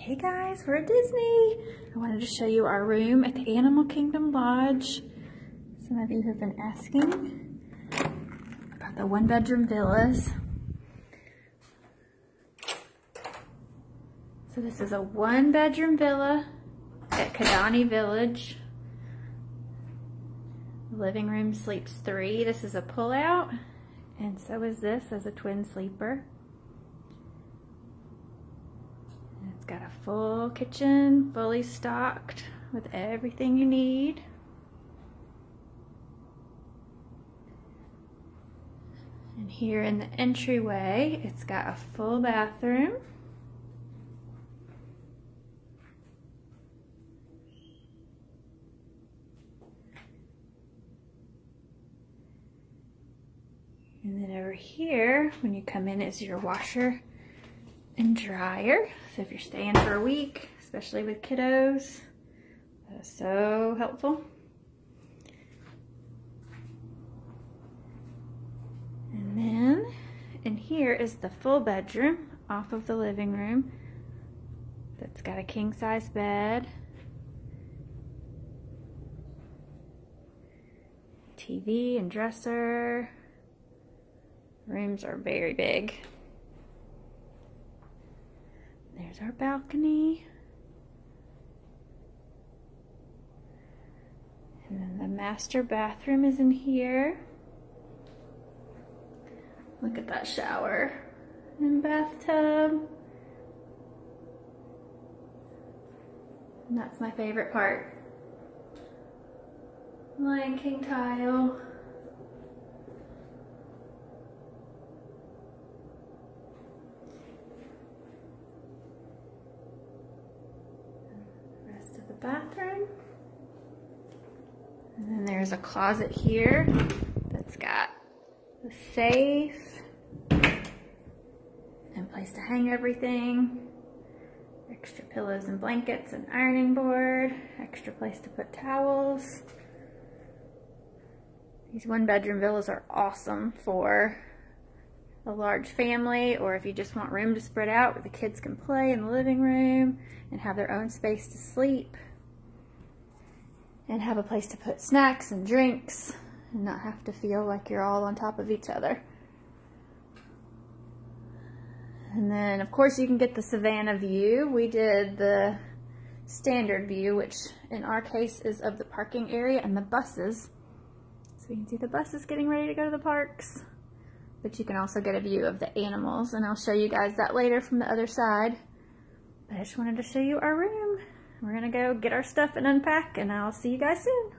Hey guys, we're at Disney. I wanted to show you our room at the Animal Kingdom Lodge. Some of you have been asking about the one-bedroom villas. So this is a one-bedroom villa at Kidani Village. The living room sleeps 3. This is a pull-out, and so is this as a twin sleeper. It's got a full kitchen, fully stocked with everything you need. And here in the entryway, it's got a full bathroom. And then over here, when you come in, is your washer and dryer. So if you're staying for a week, especially with kiddos, that is so helpful. And then in here is the full bedroom off of the living room. That's got a king-size bed, TV and dresser. Rooms are very big. There's our balcony. And then the master bathroom is in here. Look at that shower and bathtub. And that's my favorite part. Lion King tile. Bathroom. And then there's a closet here that's got a safe and place to hang everything, extra pillows and blankets, and ironing board, extra place to put towels. These one-bedroom villas are awesome for a large family, or if you just want room to spread out where the kids can play in the living room and have their own space to sleep and have a place to put snacks and drinks and not have to feel like you're all on top of each other. And then of course you can get the Savannah view. We did the standard view, which in our case is of the parking area and the buses. So you can see the buses getting ready to go to the parks. But you can also get a view of the animals, and I'll show you guys that later from the other side. But I just wanted to show you our room. We're gonna go get our stuff and unpack, and I'll see you guys soon.